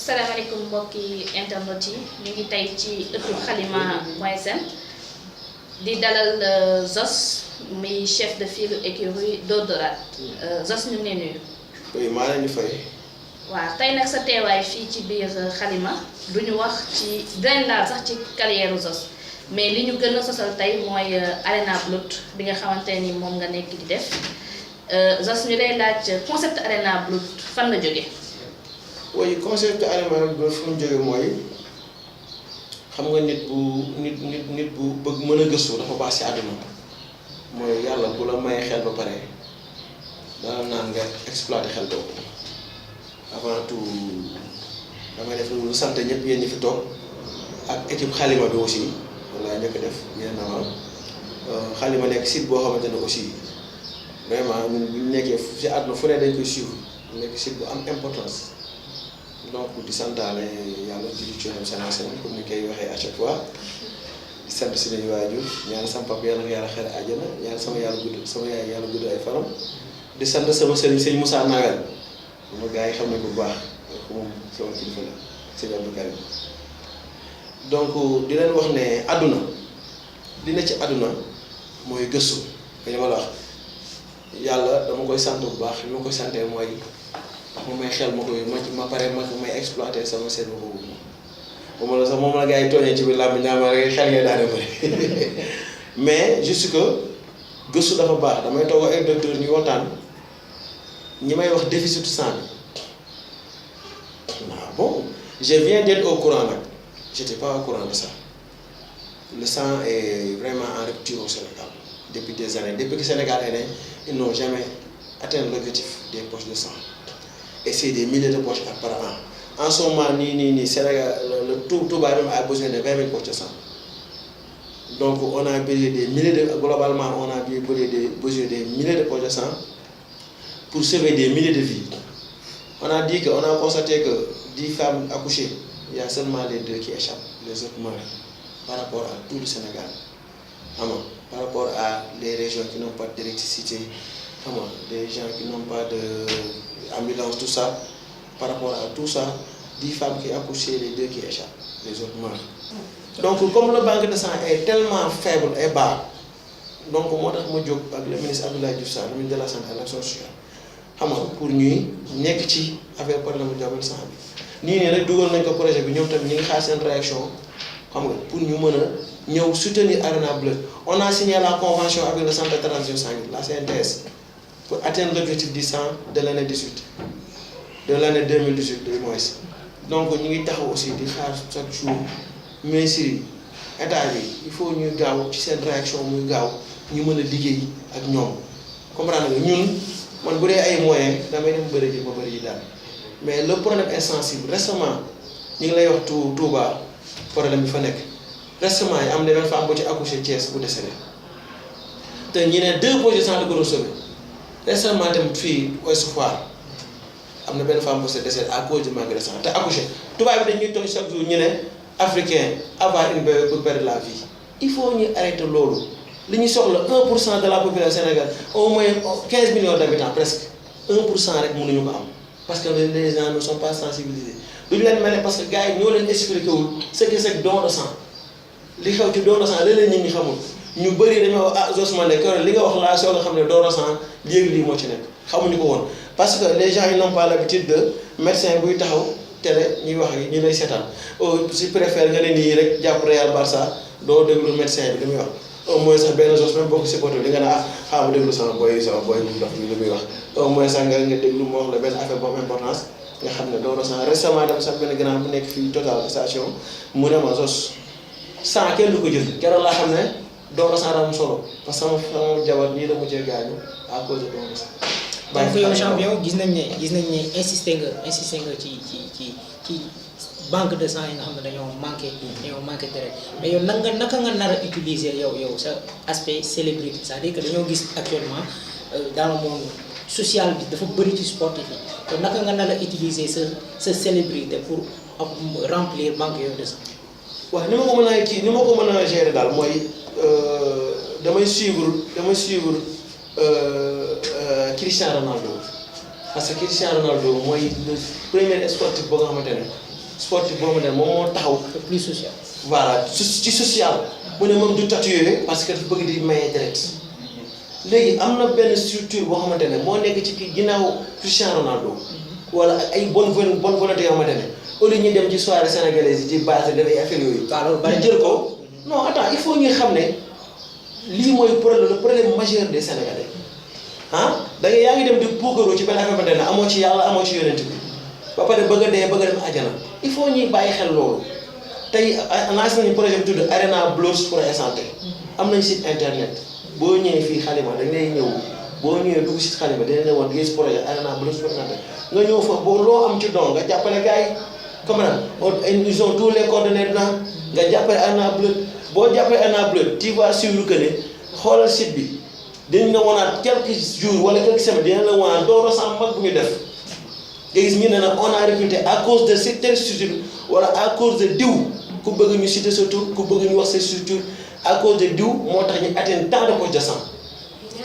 salaamaaleykum mbokki internet yi ñu ngi tey ci ëttu xalima.sn di dalal Zoss muy chef de file écurie Dóor-Dóoraat Zoss ñu ngi lay nuyu. oui maa leen di fay. waaw tey nag sa teewaay fii ci biir xalima duñu wax ci dinañ laal sax ci carrière Zoss mais li ñu gën a sosal tey mooy Arena Blood bi nga xamante ni moom nga nekk di def Zoss ñu lay laaj concept Arena Blood fan la jóge. oui concept Arena Blood fu mu jóge mooy xam nga nit bu bëgg mën a gëstu dafa baax ci àdduna mooy yàlla bu la mayee xel ba pare dana naan nga exploité xel boobu avant tout damay def lu sant ñëpp yéen ñi fi toog ak équipe xalima bi aussi walla njëkk def bien avant xalima nekk site boo xamante ne aussi vraiment ñun bu ñu nekkee ci àdduna fu ne dañ koy suivre nekk site bu am importance. donc di santaale yàlla julli ci yoonam seen comme ni koy waxee à chaque fois di sant suñuy waajur ñaan sama papa yàlla nga yàlla xare àjjana ñaan sama yaay yàlla gudd ay faram di sant sama sëñ Moussa Nawel moom gars yi xam nañ ko bu baax moom sama kilifa la sëñ Abdou Karim donc di leen wax ne àdduna li ne ci àdduna mooy gëstu li ma la wax yàlla dama koy sant bu baax li ma koy santee mooy moom may xel ma koy ma pare ma may exploité sama seen boobu moom la gars yi tooñee ci biir làmb ñaama rek xel ngay daane bëri mais juste que gëstu dafa baax damay toog ay docteur ñu waxtaan ñi may wax déficit sang bi waaw bon je viens d'être au courant nag j'étais pas au courant de ça le sang est vraiment en rupture au Sénégal depuis des années depuis que Sénégal est né ils n'ont jamais atteint l'objectif des poches de sang. Et c'est des milliers de poches par an. En ce moment, Sénégal, Touba a besoin de 20 000 poches de sang. Donc, on a besoin des milliers de, globalement, on a besoin des milliers de poches de sang pour sauver des milliers de vies. On a dit qu'on a constaté que 10 femmes accouchées, il y a seulement les 2 qui échappent, les autres meurent par rapport à tout le Sénégal. Par rapport à les régions qui n'ont pas d'électricité, des gens qui n'ont pas d'ambulance, tout ça, par rapport à tout ça, 10 femmes qui accouchent, les 2 qui échappent, les autres meurent. Donc, comme le banque de sang est tellement faible et bas, donc moi, je suis le ministre Abdoulaye Diouf Sarr, le ministre de la Santé et de l'Action sociale, pour nous, nous sommes avec le problème de sang. Nous avons un projet, nous avons une réaction pour nous soutenir Arena Blood. On a signé la convention avec le centre de transfusion sanguine, la CNTS, pour atteindre l'objectif du sang de l'année 18, de l'année 2018 du moins. Donc nous avons aussi des chaque jour, mais si il faut que nous ayons une réaction, nous avons liguer avec nous. Comprendre nous, on a des moyens, mais le problème est sensible. Récemment, nous avons tout bas, problème récemment, il y a des femmes qui ont accouché de Thiès pour décéder. Il y a 2 poches de sang de sauver. Récemment, il y a une fille au Soufar. Il y a une femme qui décédée à cause du manque de sang. Elle a accouché. Tout va bien, chaque jour, nous Africains avoir une bébé pour perdre la vie. Il faut arrêter l'eau. Nous sommes 1% de la population sénégalaise, au moins 15 millions d'habitants, presque. 1% avec nous. Parce que les gens ne sont pas sensibilisés. Parce que les gars, nous leur expliqué ce que c'est que don de sang. Li xew ci don sang léeg-léeg nit ñi xamul ñu bëri dañoo Zoss man li nga wax laa soo nga xam ne don sang léegi lii moo ci nekk xamuñu ko woon parce que les gens ils n'ont pas l'habitude de médecin buy taxaw télé ñuy wax ñu lay seetaan si préfère nga ne nii rek jàpp Real Barça doo déglu médecin bi li muy wax au moins sax benn Zoss même boo ko supporté li nga ne xaaral ma déglu sama boy bu dox bi li muy wax au moins sax nga déglu moo wax la benn affaire boobu importance nga xam ne don sang récemment dem sax benn grand bu nekk fii Total station mu ne ma Zoss sans kenn du ko jël keroog laa xam ne don sang am solo parce que sama jabar nii la mujjee gaañu à cause de don sang. donc yow champion gis nañ ne insister nga ci banque de sang yi nga xam ne dañoo manqué deret mais yow naka nga nar a utiliser yow sa aspect célébrité c'est-à-dire que dañoo gis actuellement dans le monde social bi dafa bëri ci sportif yi te naka nga nar a utiliser sa célébrité pour remplir banque yooyu de sang. waaw ni ma ko mën a gérer daal mooy damay suivre Cristiano Ronaldo parce que Cristiano Ronaldo mooy le premier sportif boo nga xamante ne sportif boo xamante ne moom moo taxaw. plus social. voilà ci social. mu ne moom du tatoué parce que dafa bëgg di maye deret. léegi am na benn structure boo xamante ne moo nekk ci ginnaaw Cristiano Ronaldo. wala ay bonne volonté yoo xamante ne au lieu ñu dem ci soirée sénégalaise yi ci base dafay affaire yooyu. ñu jël ko non attends il faut ñu xam ne lii mooy le problème majeur des Sénégalais ah da nga yaa ngi dem di puukaroo ci benn affaire xamante ne amoo ci yàlla amoo ci yonent bi ba pare bëgg a dee bëgg a dem àjjana il faut ñuy bàyyi xel loolu tey lancé nañu projet bi tudd Arena Blues pour la santé am nañ site internet boo ñëwee fii Xalima dañ lay ñëw boo ñëwee dugg site Xalima dañ lay woon gis projet Arena Blues pour la santé nga ñëw fa boo loo am ci don nga jàppale gars yi comme ils ont tous les coordonnées dedans nga jàppale Arena Blues boo jàppale Arena Blues tu vas suivre que ne xoolal site bi dañ la wanaat quelques jours wala quelques semaines dinañ la wanaat doo ressemble mag bu ñu def nga gis ñu ne nag on a recruté à cause de cette structure wala à cause de diw ku bëgg ñu citer sa tur ku bëgg ñu wax sa structure à cause de diw moo tax ñu atteindre tant de postes de sang.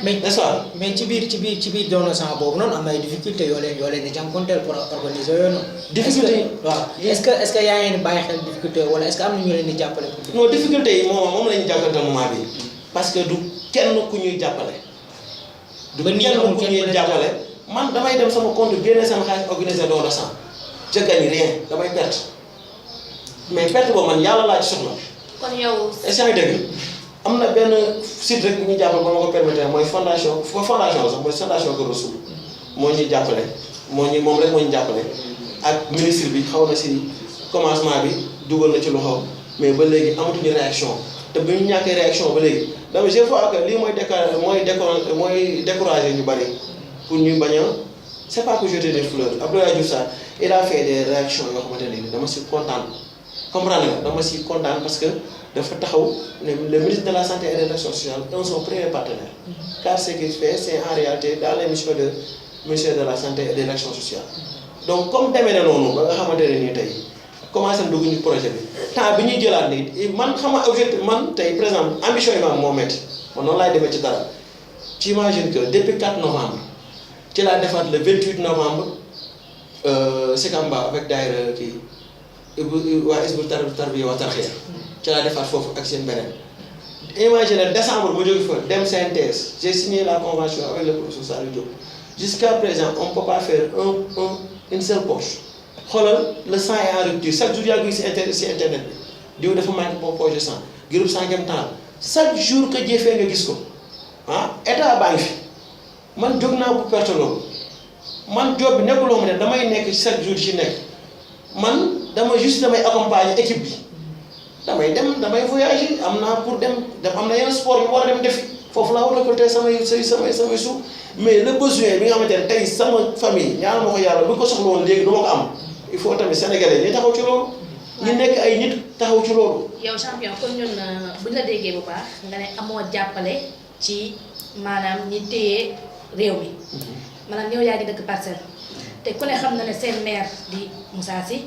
n'est-ce pas mais ci biir doon na sang boobu noonu am na ay difficultés yoo leen di jànkuwanteel pour organiser yooyu noonu. difficulté waaw est-ce que yaa ngi leen di bàyyi xel difficulté wala est-ce que am na ñu leen di jàppale. non difficulté yi moom la ñu jàppante moment bi parce que du kenn ku ñuy jàppale. du kenn ku ñuy jàppale man damay dem sama compte génne sama xaalis organiser don de sang je gagne rien damay perte mais perte boobu man yàlla laa ci soxla. kon yow. est-ce que dégg am na benn site rek bu ñuy jàppale ba ma ko permettre mooy fondation sax mooy fondation Kër Rassoul moo ñuy jàppale moom rek moo ñu jàppale ak ministre bi xaw na si commencement bi dugal na ci loxo mais ba léegi amatuñu réaction te bu ñu ñàkkee réaction ba léegi donc je vois que lii mooy décourager ñu bari pour ñu bañ a c'est pas que jeter des fleurs Abdoulaye Diouf Sarr il a fait des réactions yoo xamante ne dama si kontaan comprendre nga dama si kontaan parce que dafa taxaw ne le ministre de la santé et de l'action sociale est son premier partenaire car ce qu'il fait c'est en réalité dans les missions de ministère de la santé et de l'action sociale donc comme demee na noonu ba nga xamante ne nii tey commencé na dugg ñu projet bi temps bi ñuy jëlaat nii man xam nga objectif man tey par exemple ambition yi ma am moo métti man noonu laay demee ci dara tu imagines que depuis 4 novembre ci laa defaat le 28 novembre Sikamba avec daayira kii waa Hizbut Tarqiyyah wa Tarqiyyah ci laa defaat foofu ak seen beneen imagine décembre ma jóge fa dem synthèse j'ai signé la convention avec le professeur Saliou Diop jusqu'à présent on peut pas faire une seule poche xoolal le sang est en rupture chaque jour yaa ngi si internet bi diw dafa manqué poche de sang groupe sanguin temps chaque jour que jëfee nga gis ko état baa ngi fi man jóg naa bu perte loolu man job bi nekkul loo xam ne damay nekk chaque jour ci nekk man damay accompagner équipe bi damay voyager am naa pour dem am na yenn sport yu war a dem defi foofu laa war a récolter samay suuf mais le besoin bi nga xamante ne tey sama famille ñaanal ma ko yàlla bu ko soxla woon léegi du ma ko am il faut tamit sénégalais ñi taxaw ci loolu. ñu nekk ay nit taxaw ci loolu. yow champion kon ñun buñ la déggee bu baax nga ne amoo jàppale ci maanaam ñi téye réew mi maanaam yow yaa ngi dëkk Parcelles te ku ne xam na ne seen maire di Moussa Sy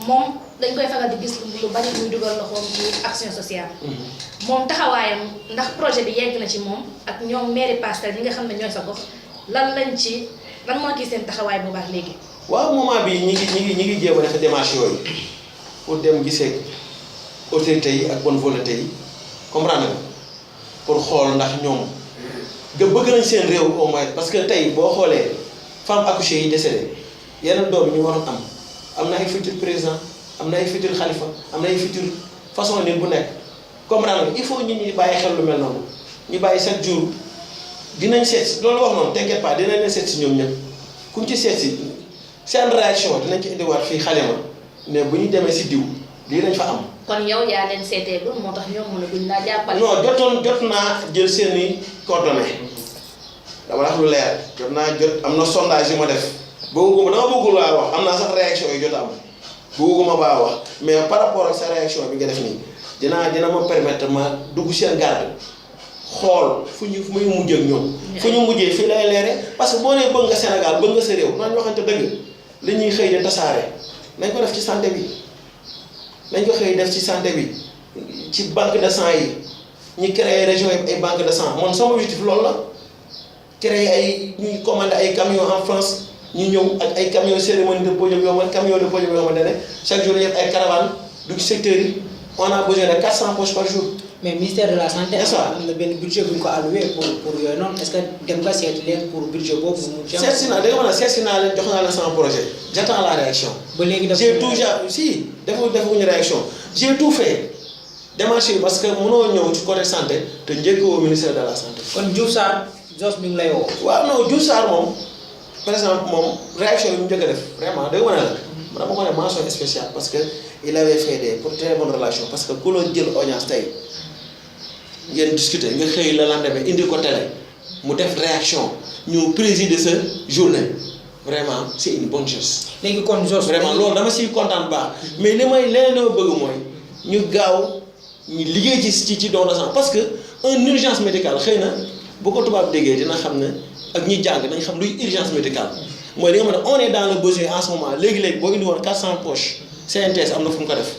moom dañ koy fagal di gis lu bari muy dugal loxoom ci action sociale moom taxawaayam ndax projet bi yegg na ci moom ak ñoom mairie Parcelles ñi nga xam ne ñooy sa gox lan moo gis seen taxawaay bu baax léegi. waaw moment bi ñi ngi jéem a def démarche yooyu pour dem gisee autorités yi ak bonne volonté yi comprendre nga pour xool ndax ñoom bëgg nañ seen réew au moins parce que tey boo xoolee femme accouchée yi décédé yeneen doom yi ñu waroon am na ay futur président am na ay futur xalifa am na ay futur façon nit bu nekk comprendre nga il faut ñi bàyyi xel lu mel noonu ñu bàyyi chaque jour dinañ seet si loolu wax noonu t'inquiète pas dinañ leen seet si ñoom ñëpp kuñ ci seet si seen réaction dinañ ci indiwaat fii Xalima ne bu ñu demee si diw lii lañ fa am. kon yow yaa leen seeteegul moo tax ñoom mënaguñ laa jàppale. non jot naa jël seeni coordonnées dama wax lu leer am na sondage yu ma def dama bëggul laa wax am naa sax réaction yu jot a am bëgguma baa wax mais par rapport ak sa réaction bi nga def nii dina ma permettre ma dugg seen garde xool fu muy mujjee ak ñoom. fu ñu mujjee fii lay leere parce que boo nee bëgg nga Sénégal bëgg nga sa réew nañ waxante dëgg li ñuy xëy de tasaare nañ ko def ci santé bi nañ ko xëy def ci santé bi ci banque de sang yi ñi créé région yi ay banque de sang man sama objectif loolu la créer ñuy commander ay camions en France ñu ñëw ak ay camion cérémonie de podium yoo camion de podium yoo xamante ne chaque jour dañuy def ay caravane du secteur yi on a besoin de 400 poches par jour. mais ministère de la santé. N'est-ce pas? am na benn budget bu ñu ko alloué pour yooyu noonu est-ce que dem nga seeti leen pour budget boobu mu. seet si naa da nga mën a seet si naa leen jox naa leen sama projet j'attends la réaction. ba léegi dafa j'ai tout si defuñu réaction j'ai tout fait démarche parce que mënoo ñëw ci côté santé te njëkkoo ministère de la santé. kon Diouf Sarr Zoss mi ngi lay woo. waaw non Diouf Sarr moom par exemple moom réaction yi mu njëkk a def vraiment da nga mën a la dama ko ne mention spéciale parce que il avait fait des très bonnes relations parce que ku la jël audience tey ngeen discuter nga xëy la lendemain indi ko télé mu def réaction ñu présider sa journée vraiment c'est une bonne chose. léegi kon Zoss vraiment loolu dama siy kontaan baax mais li may leneen li ma bëgg mooy ñu gaaw ñu liggéey ci don de sang parce que une urgence médicale xëy na bu ko tubaab déggee dina xam ne ak ñi jàng dañ xam luy urgence médicale mooy li nga xam ne on est dans le besoin en ce moment léegi-léegi boo indi woon 400 poches CNTS am na fu mu ko def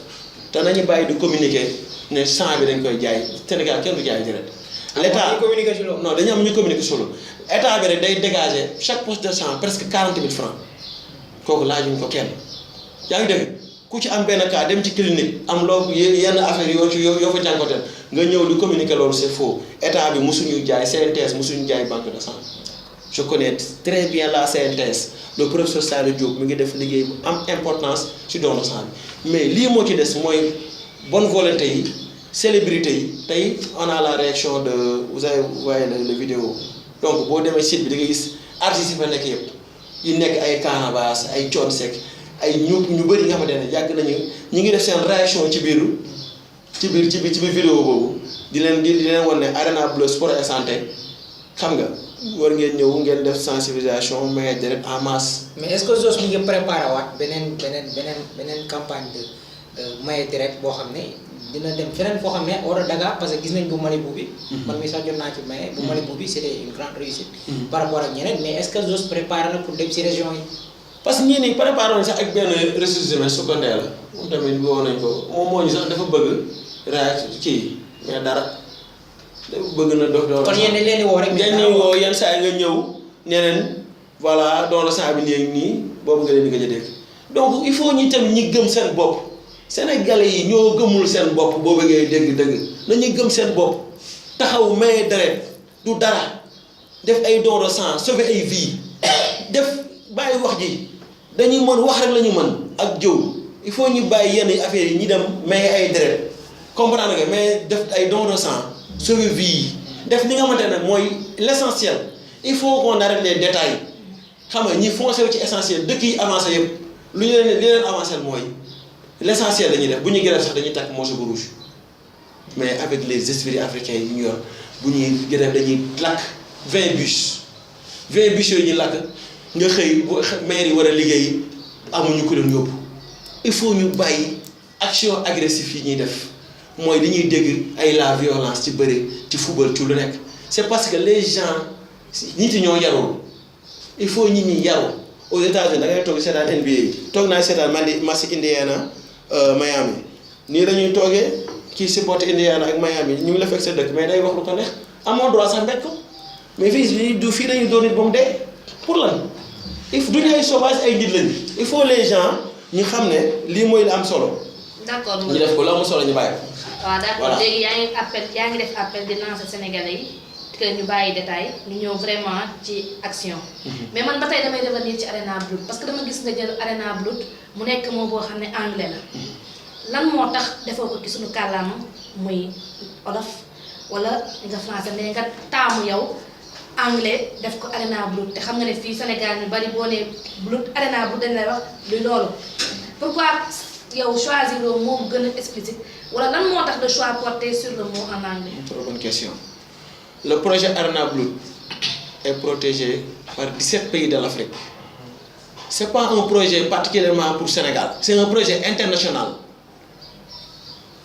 te nañu bàyyi di communiquer ne sang bi dañ koy jaay Sénégal kenn du jaay direct. l'état communiqué ci loolu. non dañu am ñu communiquer solo état bi rek day dégager chaque poche de sang presque 40 000 francs kooku laajuñ ko kenn yaa ngi dégg ku ci am benn cas dem ci clinique am loo yenn affaire yoo fa jànkoteel nga ñëw di communiquer loolu c'est faux état bi mosuñu jaay CNTS mosuñu jaay banque de sang je connais très bien la CNTS le professeur Saliou Diop mi ngi def liggéey bu am importance ci don de sang bi mais lii moo ci des mooy bonne volonté yi célébrité yi tey on a la réaction de vous avez voyé le vidéo donc boo demee site bi da nga gis artistes yi fa nekk yëpp yi nekk ay Canabasse ay Thione Seck ay ñu bëri nga xamante ne yàgg nañu ñu ngi def seen réaction ci biir vidéo boobu di leen wan ne Arena Bleu sport et santé xam nga war ngeen ñëw ngeen def sensibilisation mais direct en masse. mais est-ce que Zoss mi ngi préparé waat beneen campagne de maye direct boo xam ne dina dem feneen foo xam ne hors de Dakar parce que gis nañ bu Malibu bi. man mi sax jot naa ci maye. bu Malibu bi c'était une grande réussite. par rapport ak ñeneen mais est-ce que Zoss préparé na pour dem ci région yi. parce que ñii nii préparé woon sax ak benn ressources humaines secondaire la moom tamit woo nañ ko moom moo ñu sax dafa bëgg réaction kii mais dara dafa bëgg na dox doon. kon yéen dañ leen di woo rek. dañ leen woo yenn saa yi nga ñëw neneen voilà don de sang bi nii boobu nga leen di gëj a dégg donc il faut ñi tamit ñi gëm seen bopp sénégalais yi ñoo gëmul seen bopp boo bëggee dégg-dëgg nañu gëm seen bopp taxaw maye deret du dara def ay don de sang sauver ay vie def bàyyi wax ji dañuy mën wax rek la ñu mën ak jëw il faut ñu bàyyi yenn affaires yi ñi dem maye ay deret comprendre nga mais def ay don de sang sauver vie yi def li nga xamante ne mooy l'essentiel il faut qu'on arrête les détails xam nga ñi foncé ci essentiel dëkk yi avancé yëpp lu ñu leen li leen avancé mooy l'essentiel la ñuy def bu ñuy grève sax dañuy takk morceau bu rouge mais avec les esprits africains yi ñu yor bu ñuy grève dañuy lakk 20 bus yooyu ñuy lakk nga xëy bu maire yi war a liggéey amuñu ko leen yóbbu il faut ñu bàyyi action agressive yi ñuy def mooy dañuy dégg ay la violence ci bëri ci football ci lu nekk c'est parce que les gens nit ñoo yarul il faut nit ñi yaru aux États-Unis da ngay toog seetaan NBA toog naa seetaan match Indiana Miami nii la ñuy toogee kii supporté Indiana ak Miami ñu ngi la fekk sa dëkk mais day wax lu ko neex amoo droit sax mbéj ko mais fii dañuy doon nit ba mu dee pour lan il faut duñu ay sauvage ay nit lañu il faut les gens ñu xam ne lii mooy la am solo. d'accord ñu def ko la am solo ñu bàyyi ko. waaw d'accord léegi yaa ngi def appel di lancer Sénégalais yi que ñu bàyyi détail ñu ñëw vraiment ci action. mais man ba tey damay revenir ci Arena Blood parce que dama gis nga jël Arena Blood mu nekk moo boo xam ne anglais la lan moo tax defoo ko ci suñu kàllaama muy olof wala nga français mais nga taamu yow anglais def ko Arena Blood te xam nga ne fii Sénégal ñu bari boo nee Blood Arena Blood dañ lay wax luy loolu pourquoi yow choisir le mot gën a explicite wala lan moo tax le choix porté sur le mot en anglais. Très bonne question. Le projet Arena Blood est protégé par 17 pays de l'Afrique. C'est pas un projet particulièrement pour Sénégal, c'est un projet international.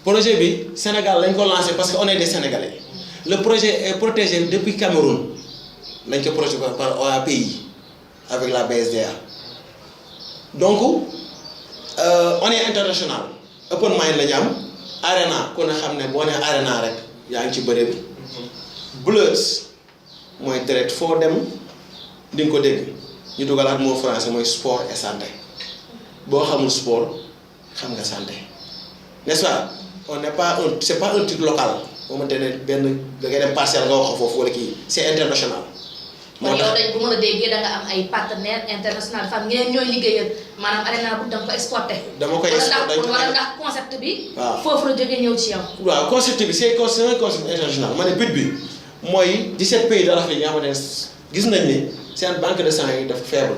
Projet bi Sénégal lañ ko lancé parce que on est des Sénégalais. Le projet est protégé depuis Cameroun. Lañ ko protégé par OAPI avec la BSDA. Donc on est international. Open mind la ñu am. Arena ku ne xam ne boo nee Arena rek yaa ngi ci bëre bi. Blood mooy deret foo dem di nga ko dégg ñu dugalaat mot français mooy sport et santé boo xamul sport xam nga santé n'est-ce pas on n'est pas un c'est pas un truc local boo mënte ne benn da ngay dem parcelle nga wax ko foofu wala kii c'est international. kon yow dañ bu mën a déggee da nga am ay partenaires international dafa am ñeneen ñooy liggéeyal maanaam Arena bu da nga ko exporté. dama koy exporté wala ndax concept bi. waaw foofu la jógee ñëw ci yow. waaw concept bi c'est un concept international ma ne but bi mooy 17 pays de l'Afrique yi nga xamante ne gis nañ ni seen banque de sang yi dafa faible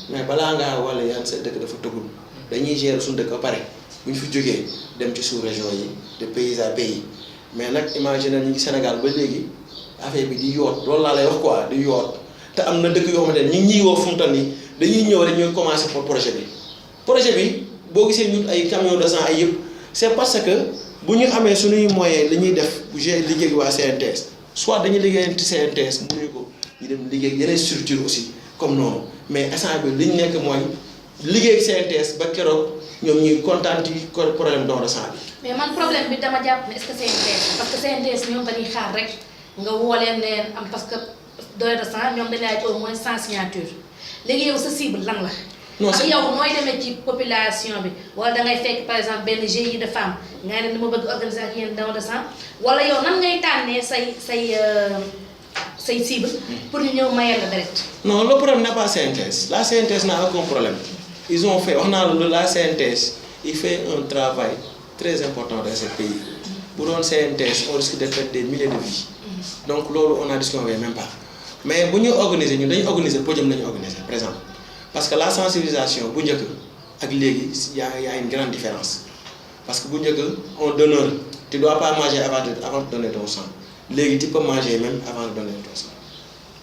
mais balaa ngaa wala yaan sa dëkk dafa tëggul dañuy gérer suñu dëkk ba pare bu ñu fi jógee dem ci sous-région yi de pays à pays mais nag imaginer ñu ngi Sénégal ba léegi affaire bi di yoot loolu laa lay wax quoi di yoot. te am na dëkk yoo xamante ne ñu ngi ñuy woo fu mu toll nii dañuy ñëw rek ñooy commencer pour projet bi boo gisee ñun ay camion de sang ay yëpp c'est parce que bu ñu amee suñuy moyens li ñuy def bu liggéey waa CNTS soit dañuy liggéeyal ci CNTS mënuñu ko ñu dem liggéey yeneen structure aussi comme noonu mais instant bi li ñu nekk mooy liggéey CNTS ba keroog ñoom ñuy kontaan ci problème don de sang bi. mais man problème bi dama jàpp ne est-ce que CNTS parce que CNTS ñoom dañuy xaar rek nga woo leen am parce que. don de sang ñoom dañ lay au moins 100 signatures léegi yow sa cible lan la. non ak yow nooy demee ci population bi wala da ngay fekk par exemple benn GIE de femmes nga ne dama bëgg organiser ak yéen don de sang wala yow nan ngay tànnee say cible pour ñu ñëw mayal la deret. non le problème n'est pas CNTS la CNTS n'a aucun problème ils ont fait wax naa la CNTS il fait un travail très important dans ce pays bu doon CNTS on risque de perdre des milliers de vies donc loolu on a discuté même pas. mais bu ñu organiser ñun dañuy organiser podium lañu organiser par exemple parce que la sensibilisation bu njëkk ak léegi y a une grande différence parce que bu njëkk on donneur tu dois pas manger avant de donner ton sang léegi tu peux manger même avant de donner ton sang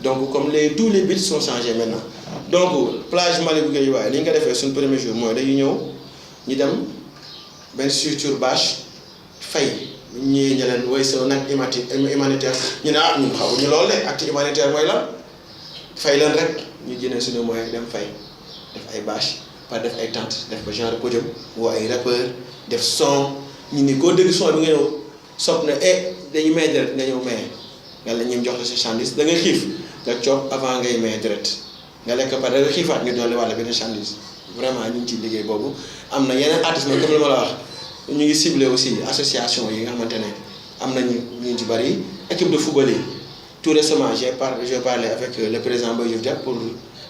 donc comme tous les bits sont changés maintenant donc plage Malibu Guédiawaye li ñu ko defee suñu premier jour mooy dañuy ñëw ñu dem benn structure bâche fay. ñii ñu leen woy sa nag humanitaire ñu ne ñun xamuñu loolu de acte humanitaire mooy lan fay leen rek ñu génne suñu moyen dem fay def ay bâche par def ay tentes def ko genre podium woo ay rappeur def son ñu ni koo dégg son bi nga ñëw sopp na dañuy may deret nga ñëw maye nga la ñuy jox la sa chandise da ngay xiif nga coob avant ngay maye deret nga lekk par da nga xiifaat ñu dolli wàlla benn chandise vraiment ñu ngi ciy liggéey boobu am na yeneen artistes mais comme li ma la wax ñu ngi ciblé aussi association yi nga xamante ne am nañu ñu ci bari équipe de football yi tout récemment j'ai parlé avec le président Boy Diouf pour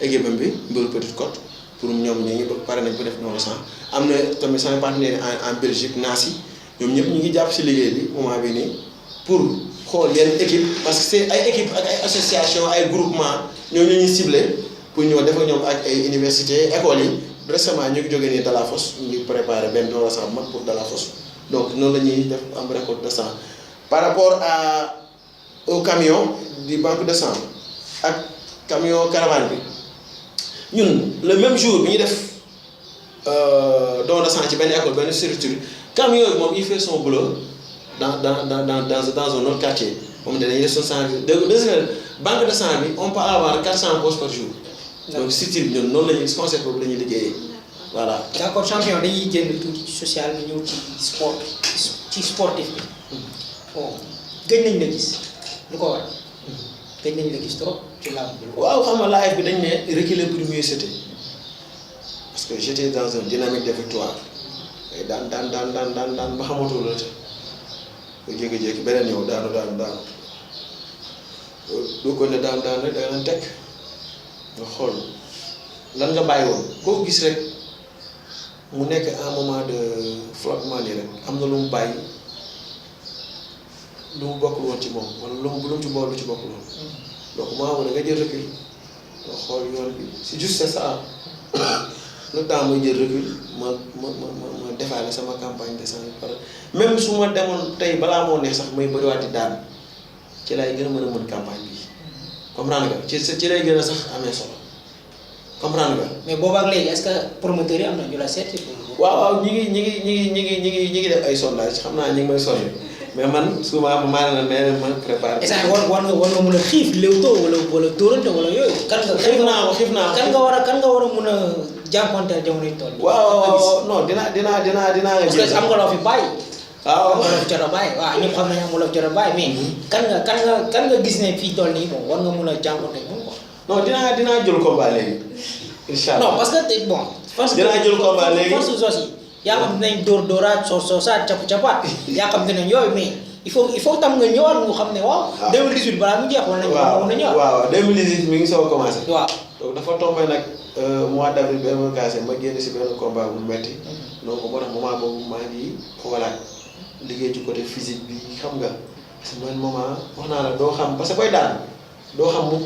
équipe bi Mbour Petite Côte pour ñoom ñu pare nañ ko def don de sang am na tamit sama partenaire en Belgique Nancy ñoom ñëpp ñu ngi jàpp ci liggéey bi moment bi nii pour xool yenn équipe parce que c'est ay équipe ak ay association ay groupement ñoom ñu ñuy ciblé pour ñoo def ak ñoom ak ay université écoles yi récemment ñu ngi jógee nii Delafosse ñu ngi préparé benn don de sang mag pour Delafosse donc noonu la ñuy def am récolte de sang par rapport au camion du banque de sang ak camion caravane bi ñun le même jour bi ñu def don de sang ci benn école benn structure camion yooyu moom il fait son boulot dans un autre quartier moom dañuy def son sang banque de sang bi on peut avoir 400 poches par jour. donc structure bi ñun noonu la ñuy concept boobu la ñuy liggéeyee voilà. d'accord champion dañuy génn tuuti ci social bi ñëw ci sport ci sportif bi. bon gëj nañ la gis lu ko war gëj nañ la gis trop ci làmb bi. waaw xam nga live bi dañ ne reculer pour mieux sauter parce que j'étais dans une dynamique de victoire daan ba xamatoo la te ba jékki-jékki beneen ñëw daanu doo ko ne daan rek da nga leen teg nga xool lan nga bàyyi woon koo gis rek mu nekk un moment de flottement nii rek am na lu mu bàyyi lu mu bokkul woon ci moom wala lu mu ci bool lu ci bokkul woon donc maa da nga jël recul nga xool yoon bi c'est juste ça le temps may jël recul ma defaale sama campagne de sang par même su ma demoon tey balaa moo neex sax may bëriwaati daan ci lay gën a mën campagne bi comprendre nga ci lay gën a sax amee solo comprendre nga. mais boobaak léegi est-ce que promoteurs yi am na ñu la seet. waaw ñi ngi def ay sondage xam naa ñi ngi may sonné mais man souvent maa ne la nee ma préparé. est-ce que war nga mën a xiif léewtoo wala dóorante wala yooyu. xiif naa kan nga war a mën a jànkuwanteel jamono yu toll. waaw non dinaa nga. parce que am nga loo fi bàyyi. waaw am nga loo fi jot a bàyyi waaw ñëpp xam nañu am nga loo fi jot a bàyyi mais kan nga gis ne fii toll nii bon war nga mën a jànkuwanteel moom quoi. non dinaa jël combat léegi incha allah non parce que bon. dinaa jël combat léegi force Zoss yi yaa xam dinañ dóoraat soosaat capaat yaa xam dinañ yooyu mais il faut tam nga ñëwaat nga xam ne waaw. 2018 balaa mu jeex wala nañu waaw 2018 mi ngi soog a commencé. waaw donc dafa tombé nag mois d' avril benn occasion ma génn si benn combat bu metti donc moo tax moment boobu maa ngi xoolaat liggéey ci côté physique bi xam nga parce que man moment wax naa la doo xam parce que koy daan doo xam mu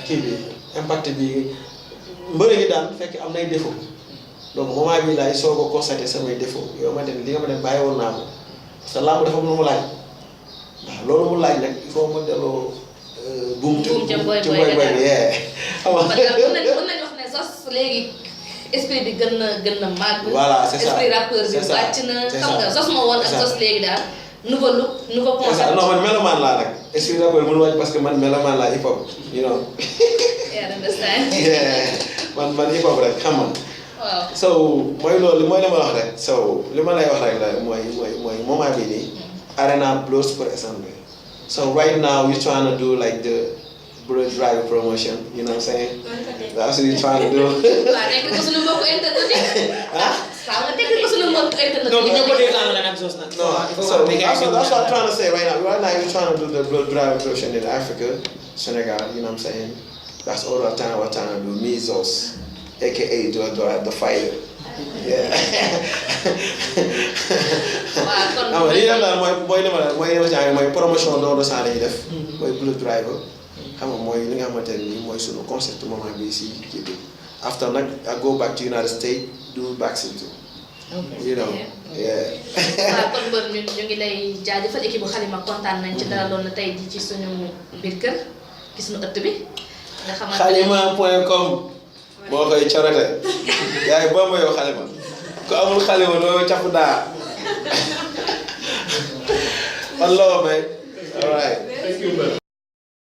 kii bi impact bi mbëre gi daan fekk am nay défaut donc moment bi laay soog a constaté samay défaut yow ma ne li nga ma ne bàyyi woon naa ko parce que làmb dafa am lu mu laaj waaw loolu mu laaj nag il faut ma delloo buum ca boy bi yee xam nga mën nañu wax ne Zoss léegi esprit bi gën na màgg. voilà c'est ça esprit rappeur bi wàcc na xam nga Zoss ma woon ak Zoss léegi daal nouveau look nouveau concept. non man melomaan laa nag esprit rappeur mënu wàcc parce que man melomaan laa hip hop you know. yeah understand. man hip hop rek xam nga. waaw so mooy loolu mooy li ma wax rek so li ma lay wax rek la mooy moment bii nii. Arena Blows for example. So right now we're trying to do like the Blood Drive promotion, you know what I'm saying? That's what we're trying to do. waaw nekk ko suñu mbokku internet yi. Huh? waaw nga tekki ko suñu mbokku internet yi. donc ñoo ko dégg anglais nag Zoss nag. No, so that's what I'm trying to say right now. Right now we're trying to do the Blood Drive promotion in Africa, Senegal, you know what I'm saying? That's all the time we're trying to do. Me, Zoss, aka the fighter. Yeah. waaw kon xam nga li ñu def daal mooy promotion don de sang la ñuy def. mooy Blood Drive xam nga mooy li nga xamante ne nii mooy sunu concept moment bi si kii bi after nag I go back to United States do vaccine too. you know. yeah. waaw kon mbër ñu ngi lay jaajëfal équipe bu Halima kontaan nañ ci dalaloon na tey jii ci suñu biir kër ci suñu ëtt bi. nga xamante ne Halima.com moo koy corote yaay boobu yow Halima ku amul Halima doo capp daa. man la wax all right. Thank you, man.